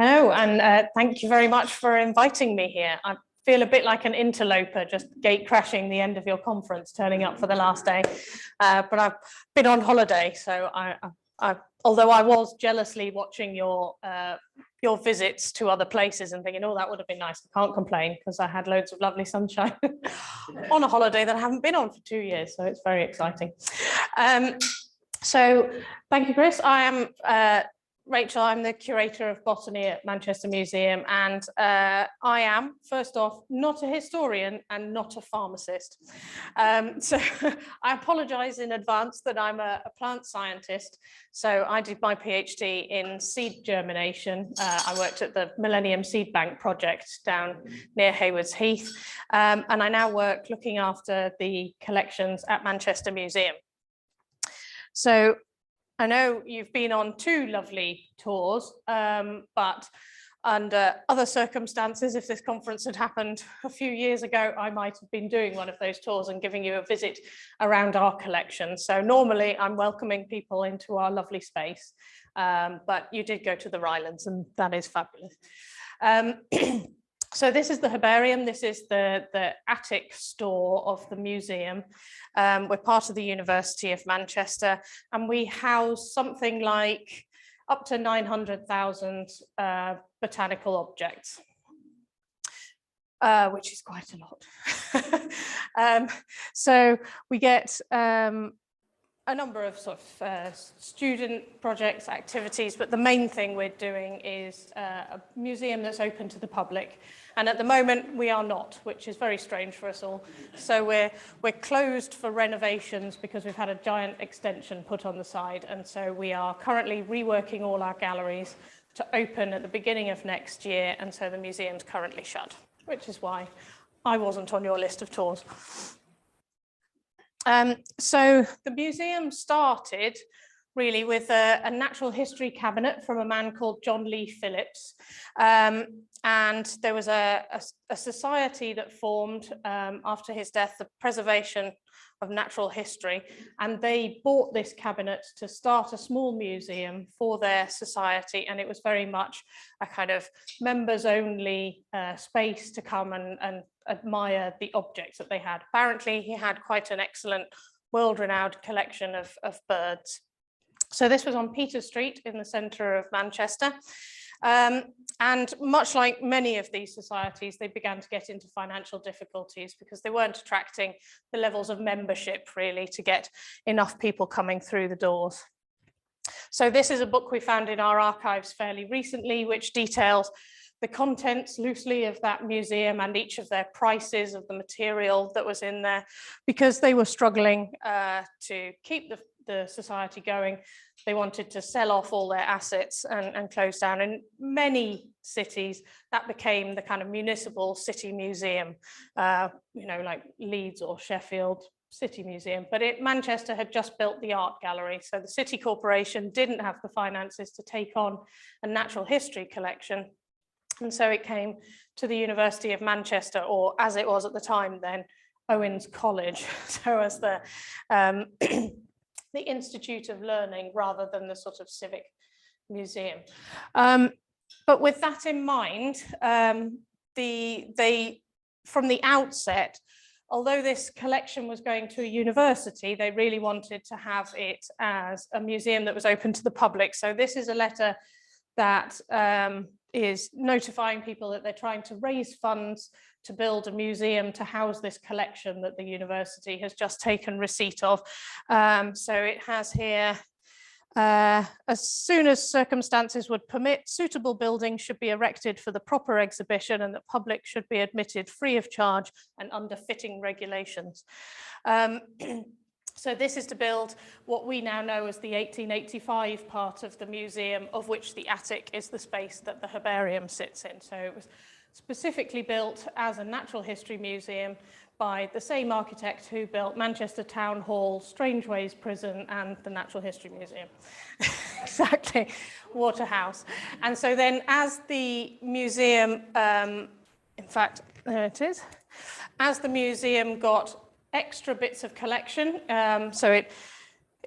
Hello, and thank you very much for inviting me here. I feel a bit like an interloper, just gate crashing the end of your conference, turning up for the last day. But I've been on holiday, so although I was jealously watching your visits to other places and thinking, oh, that would have been nice. I can't complain because I had loads of lovely sunshine on a holiday that I haven't been on for 2 years, so it's very exciting. So thank you, Chris. I am Rachel, I'm the curator of botany at Manchester Museum, and I am, first off, not a historian and not a pharmacist. So I apologise in advance that I'm a plant scientist. So I did my PhD in seed germination. I worked at the Millennium Seed Bank project down near Haywards Heath, and I now work looking after the collections at Manchester Museum. So I know you've been on 2 lovely tours, but under other circumstances, if this conference had happened a few years ago, I might have been doing one of those tours and giving you a visit around our collection. So normally I'm welcoming people into our lovely space, but you did go to the Rylands, and that is fabulous. So this is the herbarium. This is the attic store of the museum. We're part of the University of Manchester, and we house something like up to 900,000 botanical objects, which is quite a lot. So we get a number of sort of student projects, activities, but the main thing we're doing is a museum that's open to the public. And at the moment we are not, which is very strange for us all. So we're closed for renovations because we've had a giant extension put on the side. And so we are currently reworking all our galleries to open at the beginning of next year. And so the museum's currently shut, which is why I wasn't on your list of tours. So the museum started really with a natural history cabinet from a man called John Lee Phillips. And there was a society that formed after his death, the Preservation of Natural History, and they bought this cabinet to start a small museum for their society, and it was very much a kind of members only space to come and admire the objects that they had. Apparently he had quite an excellent world-renowned collection of birds. So this was on Peter Street in the centre of Manchester. And much like many of these societies, they began to get into financial difficulties because they weren't attracting the levels of membership really to get enough people coming through the doors. So this is a book we found in our archives fairly recently, which details the contents loosely of that museum and each of their prices of the material that was in there, because they were struggling to keep the society going. They wanted to sell off all their assets and close down. In many cities, that became the kind of municipal city museum, you know, like Leeds or Sheffield City Museum. But Manchester had just built the art gallery, so the city corporation didn't have the finances to take on a natural history collection. And so it came to the University of Manchester, or as it was at the time then, Owens College, so as the Institute of Learning rather than the sort of civic museum. But with that in mind, from the outset, although this collection was going to a university, they really wanted to have it as a museum that was open to the public. So this is a letter that is notifying people that they're trying to raise funds to build a museum to house this collection that the university has just taken receipt of. So it has here, as soon as circumstances would permit, suitable buildings should be erected for the proper exhibition, and the public should be admitted free of charge and under fitting regulations. So this is to build what we now know as the 1885 part of the museum, of which the attic is the space that the herbarium sits in. So it was specifically built as a natural history museum by the same architect who built Manchester Town Hall, Strangeways Prison, and the Natural History Museum. Exactly, Waterhouse. And so then as the museum, in fact, there it is, as the museum got extra bits of collection, so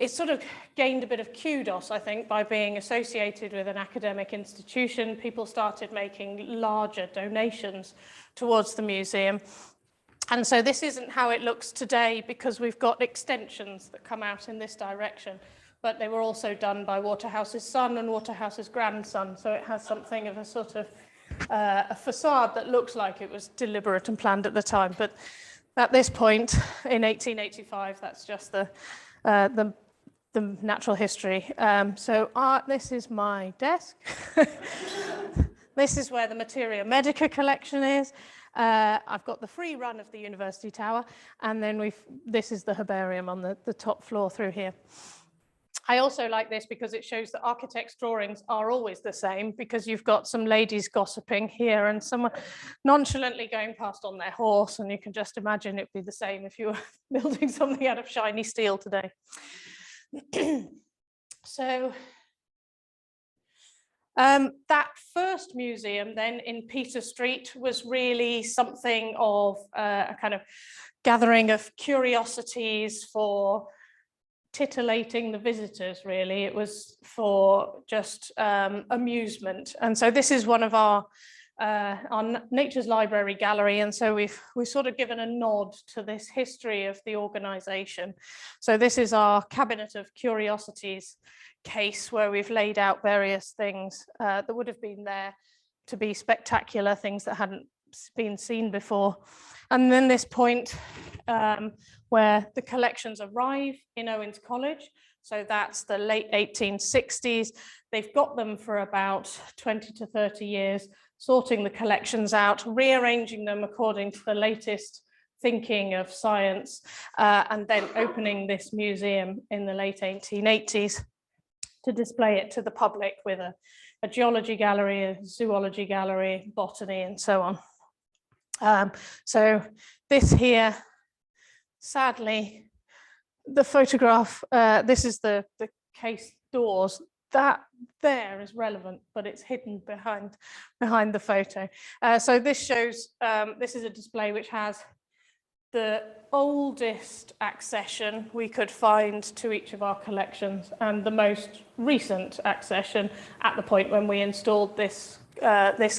It sort of gained a bit of kudos, I think, by being associated with an academic institution. People started making larger donations towards the museum. And so this isn't how it looks today because we've got extensions that come out in this direction, but they were also done by Waterhouse's son and Waterhouse's grandson. So it has something of a sort of a facade that looks like it was deliberate and planned at the time. But at this point in 1885, that's just the natural history. This is my desk. This is where the Materia Medica collection is. I've got the free run of the University Tower, and then this is the herbarium on the top floor through here. I also like this because it shows that architects' drawings are always the same, because you've got some ladies gossiping here and someone nonchalantly going past on their horse, and you can just imagine it'd be the same if you were building something out of shiny steel today. So that first museum then in Peter Street was really something of a kind of gathering of curiosities for titillating the visitors, really. It was for just amusement. And so this is one of our Nature's Library gallery, and so we've sort of given a nod to this history of the organization. So this is our Cabinet of Curiosities case, where we've laid out various things that would have been there to be spectacular, things that hadn't been seen before. And then this point where the collections arrive in Owens College. So that's the late 1860s. They've got them for about 20 to 30 years, sorting the collections out, rearranging them according to the latest thinking of science, and then opening this museum in the late 1880s to display it to the public with a geology gallery, a zoology gallery, botany, and so on. So this here, sadly, the photograph, this is the case doors. That there is relevant, but it's hidden behind the photo. So this shows, this is a display which has the oldest accession we could find to each of our collections and the most recent accession at the point when we installed this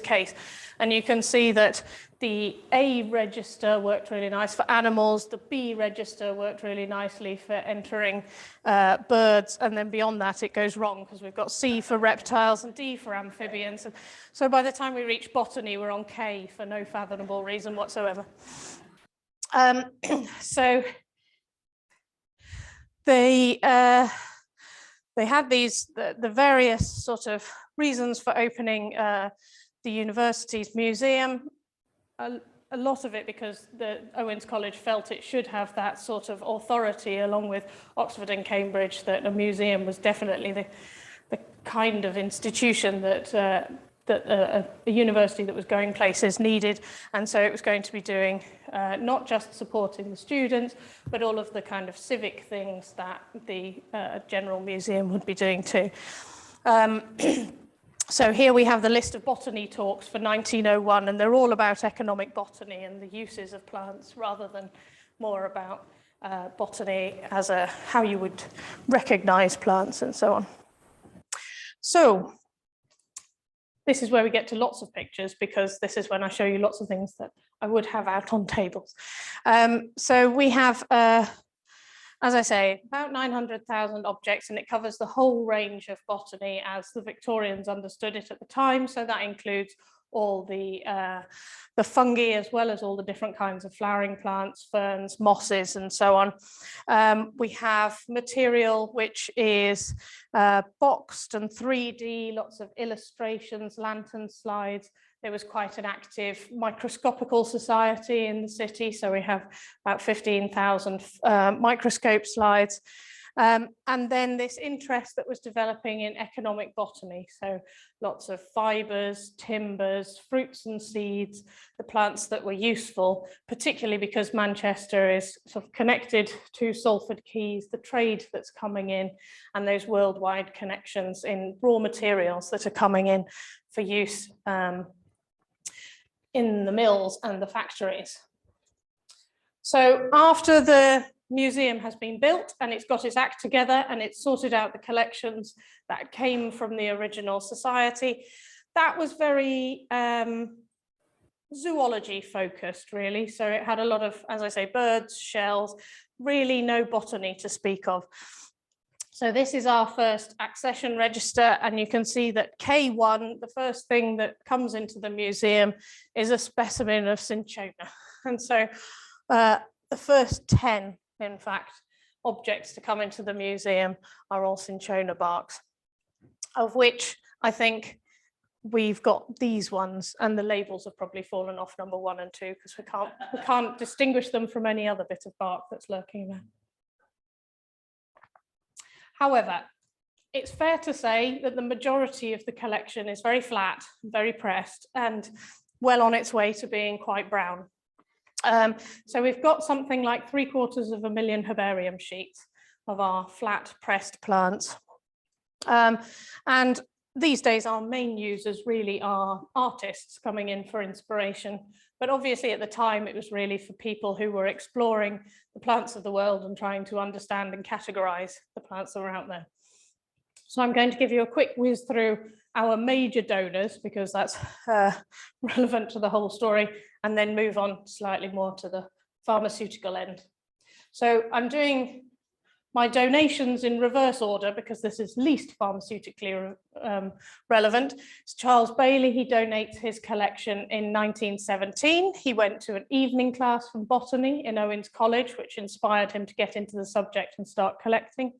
case. And you can see that the A register worked really nice for animals, the B register worked really nicely for entering birds, and then beyond that it goes wrong because we've got C for reptiles and D for amphibians. And so by the time we reach botany, we're on K for no fathomable reason whatsoever. So they had the various sort of reasons for opening the university's museum. A lot of it because the Owens College felt it should have that sort of authority, along with Oxford and Cambridge, that a museum was definitely the kind of institution that a university that was going places needed. And so it was going to be doing not just supporting the students, but all of the kind of civic things that the General Museum would be doing too. So here we have the list of botany talks for 1901, and they're all about economic botany and the uses of plants, rather than more about botany as how you would recognize plants and so on. So this is where we get to lots of pictures, because this is when I show you lots of things that I would have out on tables. So we have, as I say, about 900,000 objects, and it covers the whole range of botany as the Victorians understood it at the time. So that includes all the fungi, as well as all the different kinds of flowering plants, ferns, mosses, and so on. We have material which is boxed and 3D, lots of illustrations, lantern slides. There was quite an active microscopical society in the city, so we have about 15,000 microscope slides. And then this interest that was developing in economic botany, so lots of fibers, timbers, fruits and seeds, the plants that were useful, particularly because Manchester is sort of connected to Salford Quays, the trade that's coming in, and those worldwide connections in raw materials that are coming in for use in the mills and the factories. So after the museum has been built and it's got its act together and it's sorted out the collections that came from the original society. That was very zoology focused, really. So it had a lot of, as I say, birds, shells, really no botany to speak of. So this is our first accession register, and you can see that K1, the first thing that comes into the museum, is a specimen of cinchona. And so the first 10, in fact, objects to come into the museum are all cinchona barks, of which I think we've got these ones, and the labels have probably fallen off number 1 and 2 because we can't distinguish them from any other bit of bark that's lurking there. However, it's fair to say that the majority of the collection is very flat, very pressed, and well on its way to being quite brown. So we've got something like 750,000 herbarium sheets of our flat pressed plants. And these days, our main users really are artists coming in for inspiration. But obviously at the time, it was really for people who were exploring the plants of the world and trying to understand and categorize the plants that were out there. So I'm going to give you a quick whiz through our major donors, because that's relevant to the whole story, and then move on slightly more to the pharmaceutical end. So I'm doing my donations in reverse order because this is least pharmaceutically relevant. It's Charles Bailey. He donates his collection in 1917. He went to an evening class from botany in Owens College, which inspired him to get into the subject and start collecting.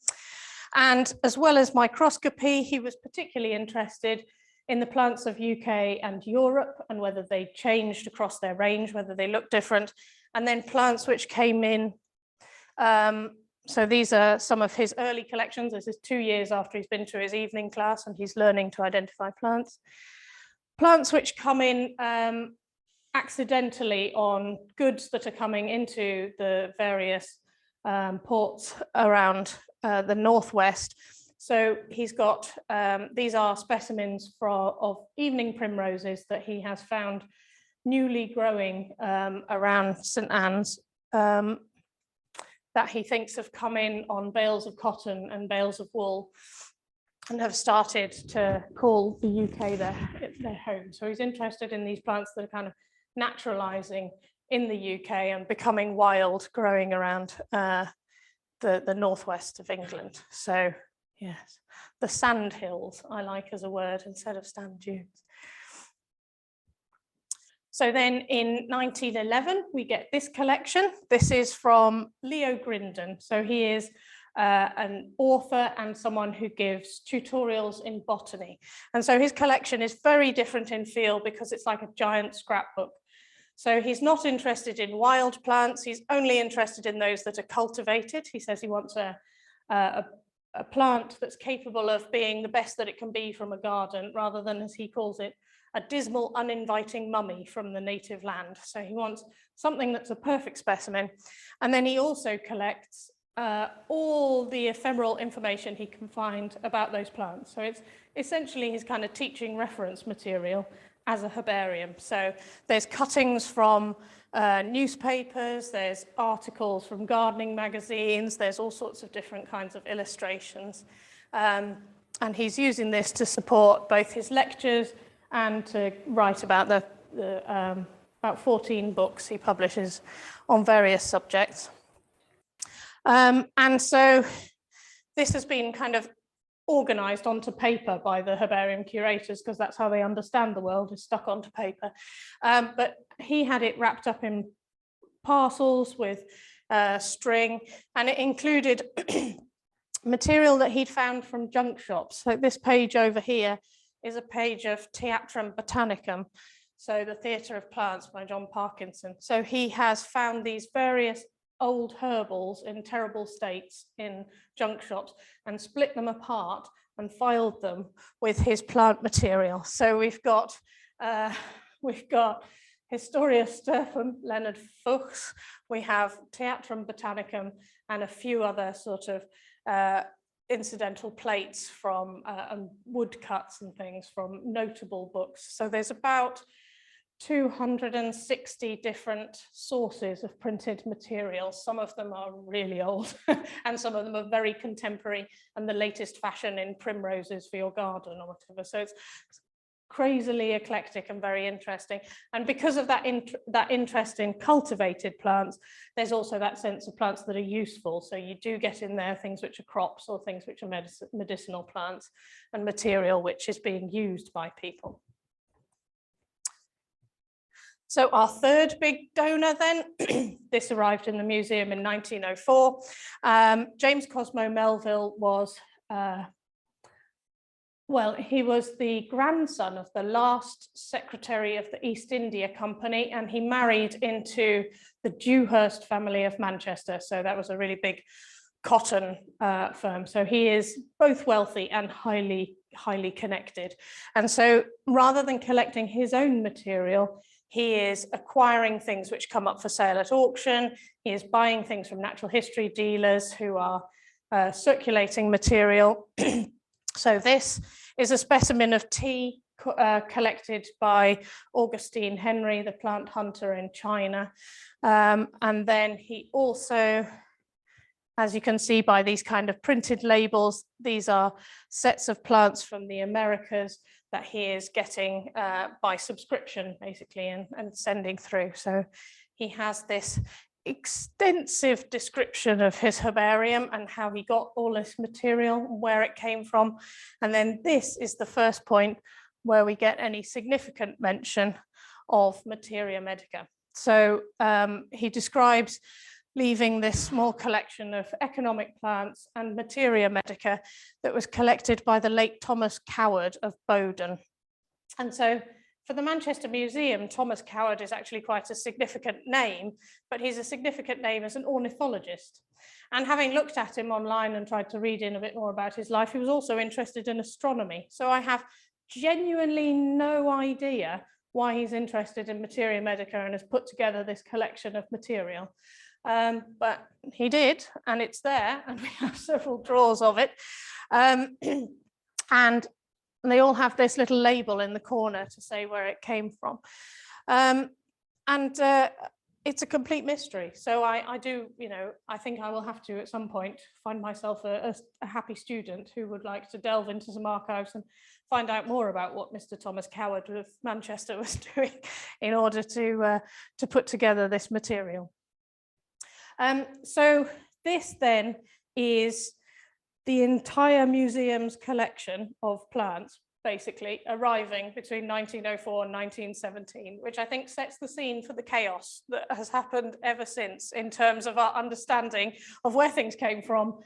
And as well as microscopy, he was particularly interested in the plants of UK and Europe and whether they changed across their range, whether they looked different, and then plants which came in. So these are some of his early collections. This is 2 years after he's been to his evening class and he's learning to identify plants. Plants which come in accidentally on goods that are coming into the various ports around the northwest. So he's got, these are specimens of evening primroses that he has found newly growing around St. Anne's, that he thinks have come in on bales of cotton and bales of wool and have started to call the UK their home. So he's interested in these plants that are kind of naturalizing in the UK and becoming wild, growing around the northwest of England. So yes, the sand hills I like as a word instead of sand dunes. So then in 1911, we get this collection. This is from Leo Grindon. So he is an author and someone who gives tutorials in botany. And so his collection is very different in feel because it's like a giant scrapbook. So he's not interested in wild plants. He's only interested in those that are cultivated. He says he wants a plant that's capable of being the best that it can be from a garden, rather than, as he calls it, a dismal, uninviting mummy from the native land. So he wants something that's a perfect specimen. And then he also collects all the ephemeral information he can find about those plants. So it's essentially his kind of teaching reference material as a herbarium. So there's cuttings from newspapers, there's articles from gardening magazines, there's all sorts of different kinds of illustrations. And he's using this to support both his lectures and to write about about 14 books he publishes on various subjects. And so this has been kind of organized onto paper by the herbarium curators, because that's how they understand the world, is stuck onto paper. But he had it wrapped up in parcels with string, and it included material that he'd found from junk shops. So this page over here is a page of Theatrum Botanicum, so the Theatre of Plants by John Parkinson. So he has found these various old herbals in terrible states in junk shops and split them apart and filed them with his plant material. So we've got Historia Stirpum, Leonard Fuchs, we have Theatrum Botanicum, and a few other sort of incidental plates from woodcuts and things from notable books. So there's about 260 different sources of printed materials. Some of them are really old and some of them are very contemporary and the latest fashion in primroses for your garden or whatever. So it's crazily eclectic and very interesting. And because of that interest in cultivated plants, there's also that sense of plants that are useful. So you do get in there things which are crops or things which are medicinal plants and material which is being used by people. So our third big donor then, this arrived in the museum in 1904. James Cosmo Melville was, well, he was the grandson of the last secretary of the East India Company, and he married into the Dewhurst family of Manchester. So that was a really big cotton firm. So he is both wealthy and highly connected. And so rather than collecting his own material, he is acquiring things which come up for sale at auction. He is buying things from natural history dealers who are circulating material. So this is a specimen of tea collected by Augustine Henry, the plant hunter in China. And then he also, as you can see by these kind of printed labels, these are sets of plants from the Americas that he is getting by subscription, basically, and sending through. So he has this extensive description of his herbarium and how he got all this material, where it came from. And then this is the first point where we get any significant mention of Materia Medica. So he describes leaving this small collection of economic plants and Materia Medica that was collected by the late Thomas Coward of Bowden. And so for the Manchester Museum, Thomas Coward is actually quite a significant name, but he's a significant name as an ornithologist. And having looked at him online and tried to read in a bit more about his life, he was also interested in astronomy. So I have genuinely no idea why he's interested in Materia Medica and has put together this collection of material. But he did, and it's there, and we have several drawers of it. And they all have this little label in the corner to say where it came from. It's a complete mystery. So I do, I think I will have to at some point find myself a happy student who would like to delve into some archives and find out more about what Mr. Thomas Coward of Manchester was doing in order to put together this material. So this then is the entire museum's collection of plants, basically arriving between 1904 and 1917, which I think sets the scene for the chaos that has happened ever since in terms of our understanding of where things came from,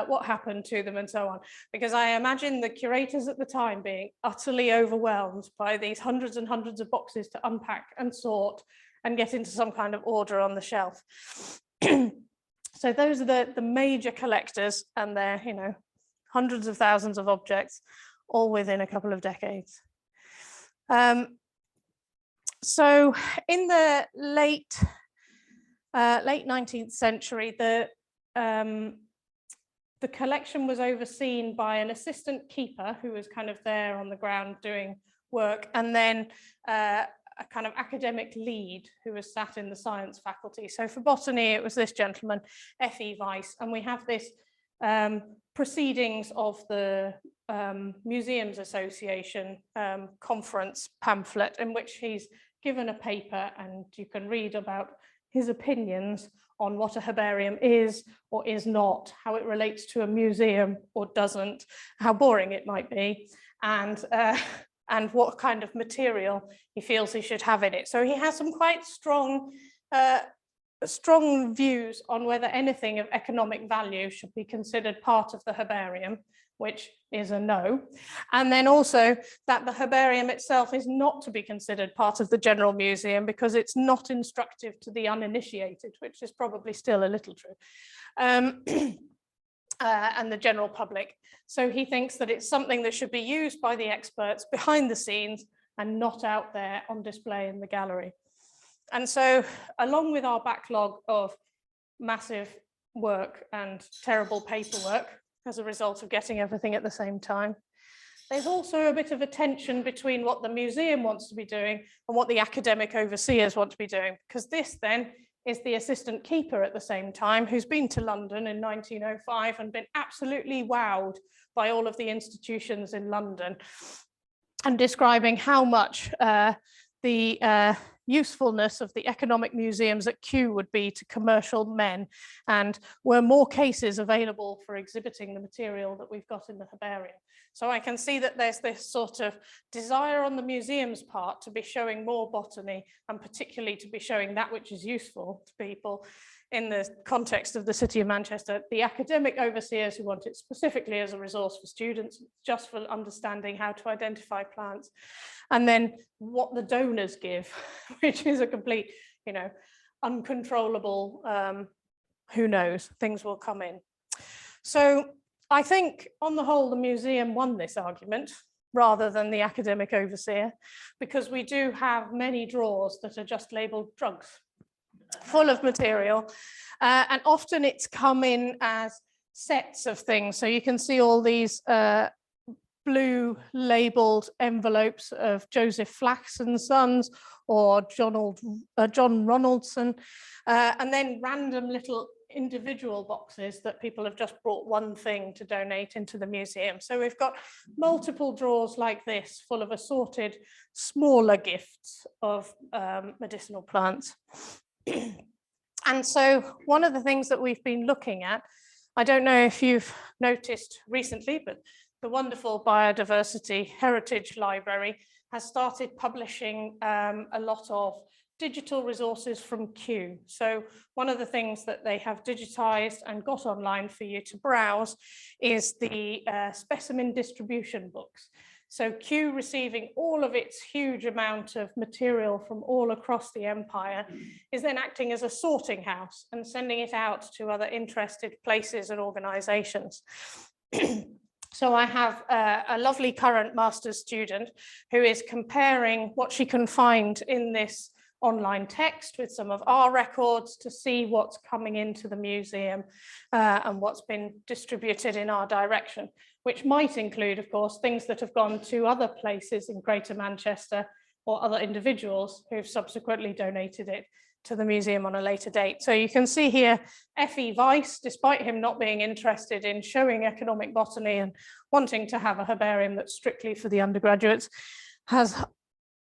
what happened to them and so on. Because I imagine the curators at the time being utterly overwhelmed by these hundreds and hundreds of boxes to unpack and sort and get into some kind of order on the shelf. So those are the major collectors, and they're, hundreds of thousands of objects, all within a couple of decades. So in the late 19th century, the collection was overseen by an assistant keeper who was kind of there on the ground doing work, and then a kind of academic lead who was sat in the science faculty. So for botany, it was this gentleman, F.E. Weiss, and we have this proceedings of the Museums Association conference pamphlet in which he's given a paper, and you can read about his opinions on what a herbarium is or is not, how it relates to a museum or doesn't, how boring it might be, and what kind of material he feels he should have in it. So he has some quite strong views on whether anything of economic value should be considered part of the herbarium, which is a no. And then also that the herbarium itself is not to be considered part of the general museum because it's not instructive to the uninitiated, which is probably still a little true. And the general public. So he thinks that it's something that should be used by the experts behind the scenes and not out there on display in the gallery. And so along with our backlog of massive work and terrible paperwork as a result of getting everything at the same time, there's also a bit of a tension between what the museum wants to be doing and what the academic overseers want to be doing, because this then is the assistant keeper at the same time, who's been to London in 1905 and been absolutely wowed by all of the institutions in London, and describing how much the usefulness of the economic museums at Kew would be to commercial men, and were more cases available for exhibiting the material that we've got in the herbarium. So I can see that there's this sort of desire on the museum's part to be showing more botany, and particularly to be showing that which is useful to people in the context of the City of Manchester. The academic overseers who want it specifically as a resource for students, just for understanding how to identify plants, and then what the donors give, which is a complete, you know, uncontrollable, who knows, things will come in. So I think on the whole, the museum won this argument rather than the academic overseer, because we do have many drawers that are just labeled drugs, full of material, and often it's come in as sets of things. So you can see all these blue labeled envelopes of Joseph Flax and Sons or John Ronaldson, and then random little individual boxes that people have just brought one thing to donate into the museum. So we've got multiple drawers like this full of assorted smaller gifts of medicinal plants. And so one of the things that we've been looking at, I don't know if you've noticed recently, but the wonderful Biodiversity Heritage Library has started publishing a lot of digital resources from Kew. So one of the things that they have digitized and got online for you to browse is the specimen distribution books. So Kew, receiving all of its huge amount of material from all across the empire, is then acting as a sorting house and sending it out to other interested places and organizations. So I have a lovely current master's student who is comparing what she can find in this online text with some of our records to see what's coming into the museum and what's been distributed in our direction, which might include, of course, things that have gone to other places in Greater Manchester or other individuals who've subsequently donated it to the museum on a later date. So you can see here, F.E. Weiss, despite him not being interested in showing economic botany and wanting to have a herbarium that's strictly for the undergraduates, has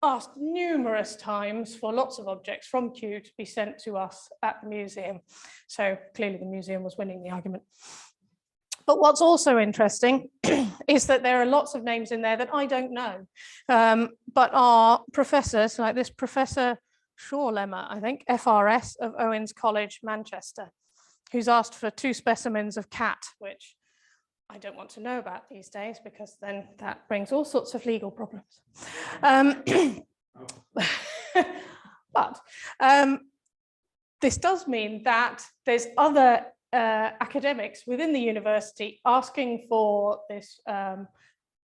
asked numerous times for lots of objects from Kew to be sent to us at the museum. So clearly the museum was winning the argument. But what's also interesting is that there are lots of names in there that I don't know, but are professors, like this Professor Shawlemmer, I think, FRS of Owens College, Manchester, who's asked for 2 specimens of cat, which I don't want to know about these days, because then that brings all sorts of legal problems. But this does mean that there's other academics within the university asking for this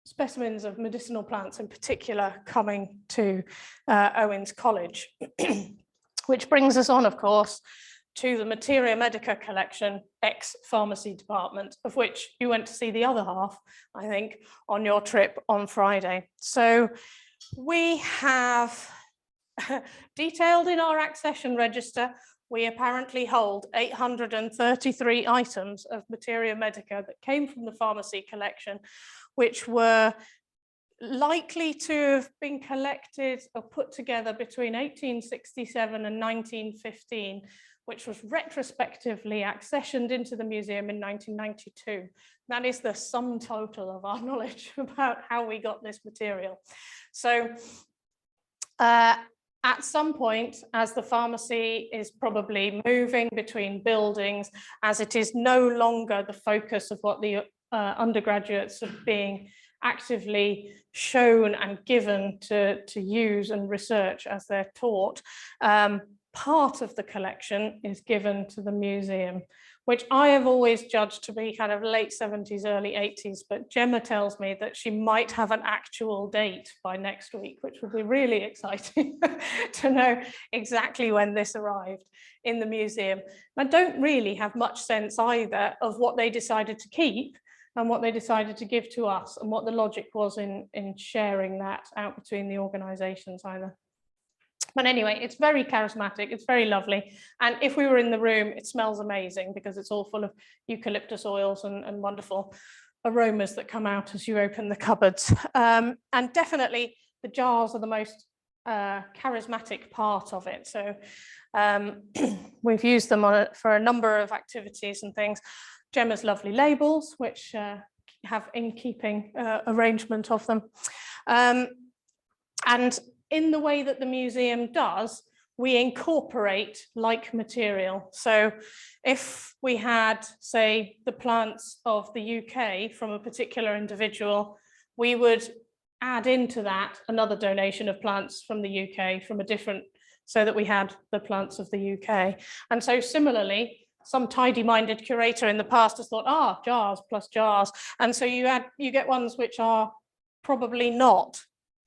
specimens of medicinal plants in particular coming to Owens College, which brings us on, of course, to the Materia Medica collection, ex-pharmacy department, of which you went to see the other half, I think, on your trip on Friday. So we have detailed in our accession register, we apparently hold 833 items of Materia Medica that came from the pharmacy collection, which were likely to have been collected or put together between 1867 and 1915, which was retrospectively accessioned into the museum in 1992. That is the sum total of our knowledge about how we got this material. So at some point, as the pharmacy is probably moving between buildings, as it is no longer the focus of what the undergraduates are being actively shown and given to use and research as they're taught, part of the collection is given to the museum, which I have always judged to be kind of late 70s, early 80s, but Gemma tells me that she might have an actual date by next week, which would be really exciting to know exactly when this arrived in the museum. I don't really have much sense either of what they decided to keep, and what they decided to give to us, and what the logic was in sharing that out between the organizations either. But anyway, it's very charismatic, it's very lovely. And if we were in the room, it smells amazing because it's all full of eucalyptus oils and wonderful aromas that come out as you open the cupboards. And definitely the jars are the most charismatic part of it. So we've used them for a number of activities and things. Gemma's lovely labels, which have in-keeping arrangement of them. And in the way that the museum does, we incorporate like material. So if we had, say, the plants of the UK from a particular individual, we would add into that another donation of plants from the UK from a different, so that we had the plants of the UK. And so similarly, some tidy-minded curator in the past has thought, jars plus jars. And so you get ones which are probably not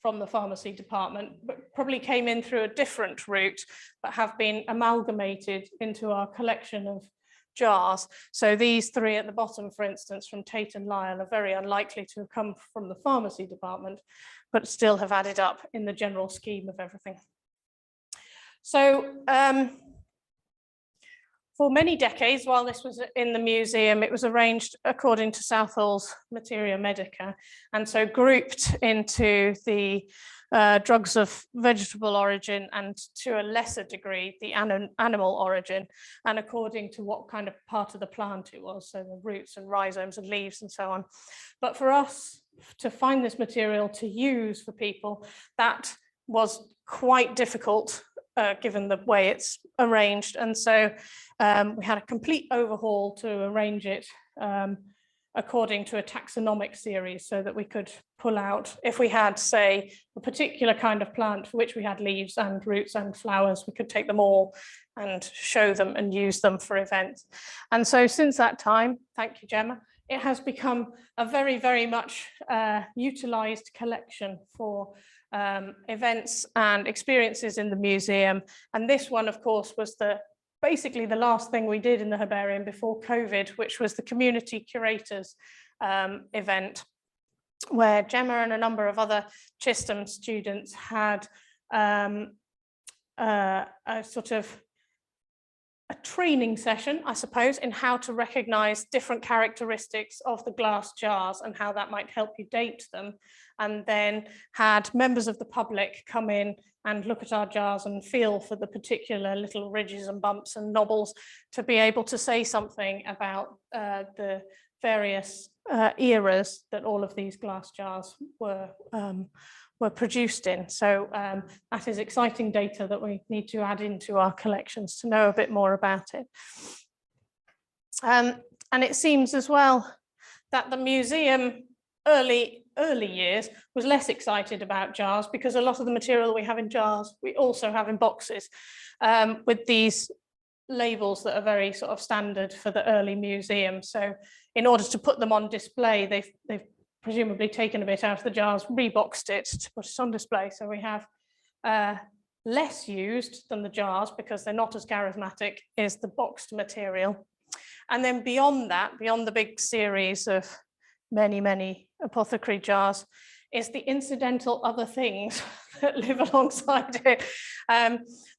from the pharmacy department, but probably came in through a different route, but have been amalgamated into our collection of jars. So these three at the bottom, for instance, from Tate and Lyle, are very unlikely to have come from the pharmacy department, but still have added up in the general scheme of everything. So for many decades, while this was in the museum, it was arranged according to Southall's Materia Medica, and so grouped into the drugs of vegetable origin and to a lesser degree the animal origin, and according to what kind of part of the plant it was, so the roots and rhizomes and leaves and so on. But for us to find this material to use for people, that was quite difficult given the way it's arranged. And so we had a complete overhaul to arrange it according to a taxonomic series, so that we could pull out, if we had, say, a particular kind of plant for which we had leaves and roots and flowers, we could take them all and show them and use them for events. And so since that time, thank you, Gemma, it has become a very, very much utilized collection for events and experiences in the museum. And this one, of course, was basically the last thing we did in the herbarium before COVID, which was the community curators event, where Gemma and a number of other Chisholm students had a sort of a training session, I suppose, in how to recognize different characteristics of the glass jars and how that might help you date them. And then had members of the public come in and look at our jars and feel for the particular little ridges and bumps and knobbles to be able to say something about the various eras that all of these glass jars were produced in. So that is exciting data that we need to add into our collections to know a bit more about it. And it seems as well that the museum early years was less excited about jars, because a lot of the material that we have in jars we also have in boxes with these labels that are very sort of standard for the early museum. So in order to put them on display, they've presumably taken a bit out of the jars, reboxed it to put it on display. So we have less used than the jars, because they're not as charismatic, is the boxed material. And then beyond that, beyond the big series of many apothecary jars, is the incidental other things that live alongside it.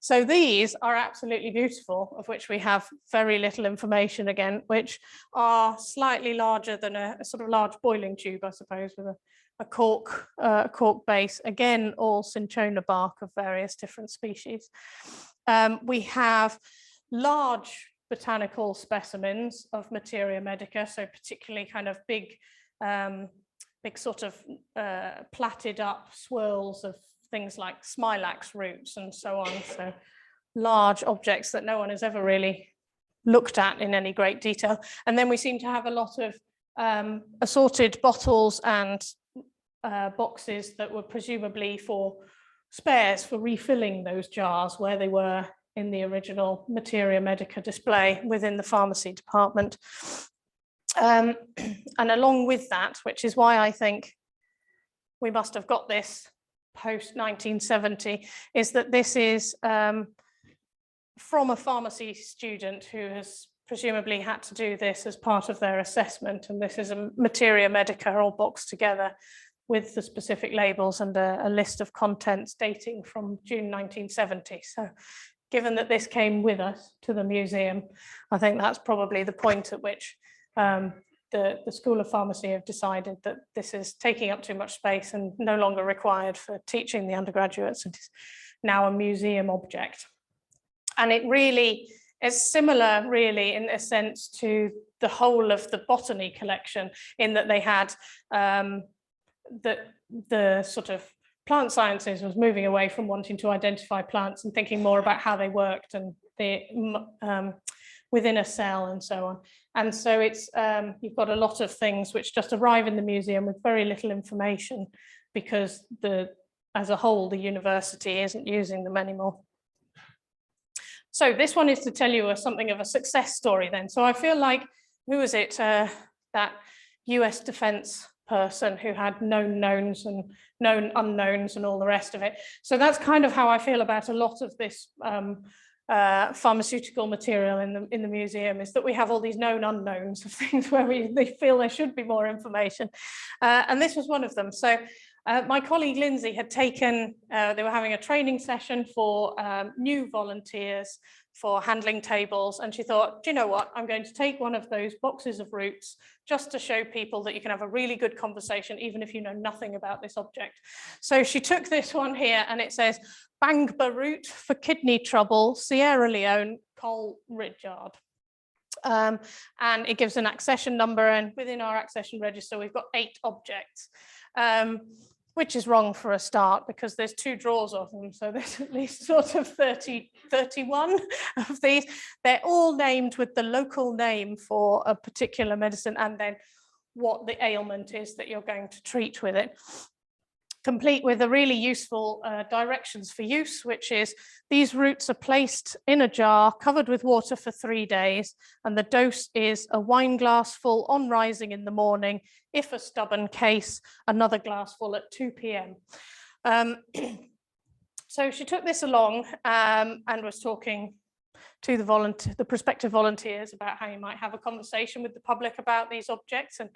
So these are absolutely beautiful, of which we have very little information again, which are slightly larger than a sort of large boiling tube, I suppose, with a cork base. Again, all cinchona bark of various different species. We have large botanical specimens of Materia Medica, so particularly kind of big sort of plaited up swirls of things like smilax roots and so on. So large objects that no one has ever really looked at in any great detail. And then we seem to have a lot of assorted bottles and boxes that were presumably for spares for refilling those jars where they were in the original Materia Medica display within the pharmacy department. And along with that, which is why I think we must have got this post 1970, is that this is from a pharmacy student who has presumably had to do this as part of their assessment, and this is a materia medica all boxed together with the specific labels and a list of contents dating from June 1970. So given that this came with us to the museum, I think that's probably the point at which the School of Pharmacy have decided that this is taking up too much space and no longer required for teaching the undergraduates, and is now a museum object. And it really is similar, really, in a sense, to the whole of the botany collection, in that they had the sort of plant sciences was moving away from wanting to identify plants and thinking more about how they worked and within a cell and so on. And so it's you've got a lot of things which just arrive in the museum with very little information, because as a whole, the university isn't using them anymore. So this one is to tell you something of a success story then. So I feel like, who was it, that US defense person who had known knowns and known unknowns and all the rest of it. So that's kind of how I feel about a lot of this pharmaceutical material in the museum, is that we have all these known unknowns of things where they feel there should be more information. And this was one of them. So my colleague Lindsay had taken, they were having a training session for new volunteers for handling tables, and she thought, do you know what, I'm going to take one of those boxes of roots just to show people that you can have a really good conversation even if you know nothing about this object. So she took this one here, and it says Bangba root for kidney trouble, Sierra Leone, Coleridgeard. And it gives an accession number, and within our accession register we've got 8 objects. Which is wrong for a start, because there's 2 drawers of them. So there's at least sort of 31 of these. They're all named with the local name for a particular medicine, and then what the ailment is that you're going to treat with it. Complete with a really useful directions for use, which is these roots are placed in a jar covered with water for 3 days, and the dose is a wine glass full on rising in the morning. If a stubborn case, another glass full at 2 p.m. So she took this along and was talking to the prospective volunteers about how you might have a conversation with the public about these objects, and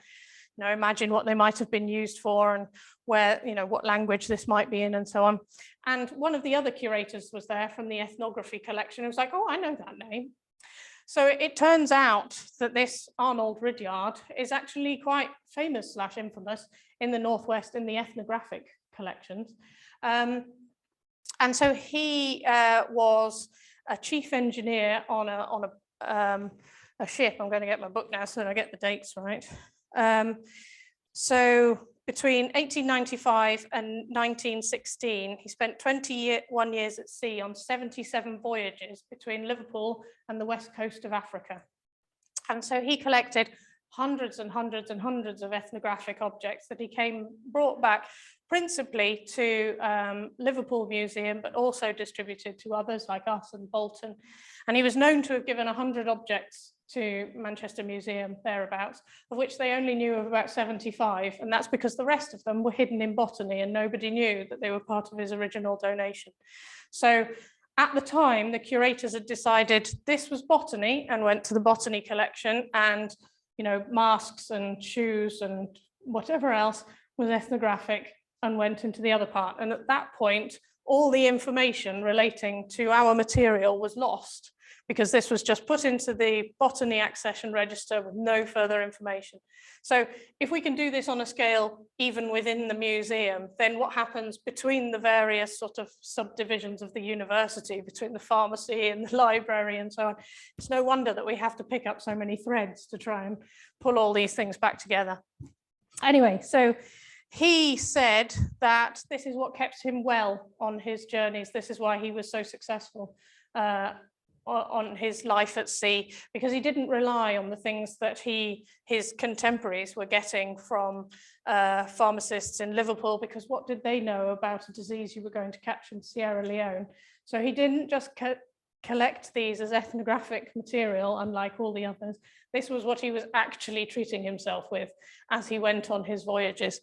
imagine what they might have been used for, and where, what language this might be in, and so on. And one of the other curators was there from the ethnography collection. It was like, oh, I know that name. So it turns out that this Arnold Ridyard is actually quite famous / infamous in the Northwest in the ethnographic collections. And so he was a chief engineer on a ship. I'm going to get my book now so that I get the dates right. So between 1895 and 1916, he spent 21 years at sea on 77 voyages between Liverpool and the west coast of Africa. And so he collected hundreds and hundreds and hundreds of ethnographic objects that he brought back principally to Liverpool Museum, but also distributed to others like us and Bolton. And he was known to have given 100 objects to Manchester Museum, thereabouts, of which they only knew of about 75. And that's because the rest of them were hidden in botany and nobody knew that they were part of his original donation. So at the time, the curators had decided this was botany and went to the botany collection, and masks and shoes and whatever else was ethnographic and went into the other part. And at that point, all the information relating to our material was lost, because this was just put into the botany accession register with no further information. So if we can do this on a scale even within the museum, then what happens between the various sort of subdivisions of the university, between the pharmacy and the library and so on? It's no wonder that we have to pick up so many threads to try and pull all these things back together. Anyway, so he said that this is what kept him well on his journeys. This is why he was so successful on his life at sea, because he didn't rely on the things that his contemporaries were getting from pharmacists in Liverpool, because what did they know about a disease you were going to catch in Sierra Leone? So he didn't just collect these as ethnographic material, unlike all the others. This was what he was actually treating himself with as he went on his voyages.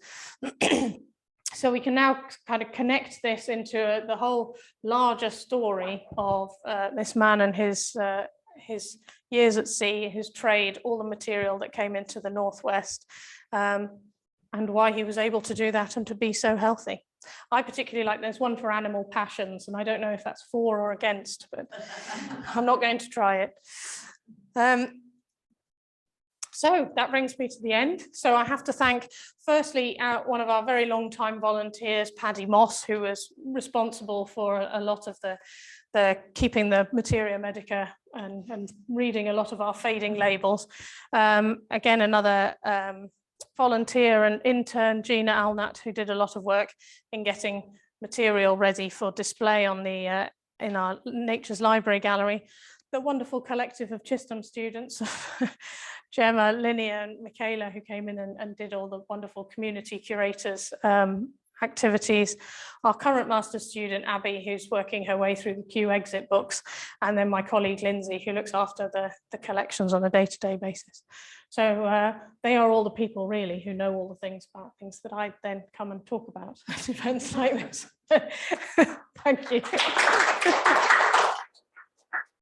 So we can now kind of connect this into the whole larger story of this man and his his years at sea, his trade, all the material that came into the Northwest, and why he was able to do that and to be so healthy. I particularly like, there's one for animal passions, and I don't know if that's for or against, but I'm not going to try it. So that brings me to the end. So I have to thank, firstly, one of our very long time volunteers, Paddy Moss, who was responsible for a lot of the keeping the Materia Medica and reading a lot of our fading labels. Again, another volunteer and intern, Gina Alnut, who did a lot of work in getting material ready for display on the in our Nature's Library Gallery. The wonderful collective of Chisholm students, Gemma, Linnea and Michaela, who came in and did all the wonderful community curators activities. Our current master's student, Abby, who's working her way through the Kew exit books, and then my colleague, Lindsay, who looks after the collections on a day-to-day basis. So they are all the people really who know all the things about things that I then come and talk about at events like this. Thank you.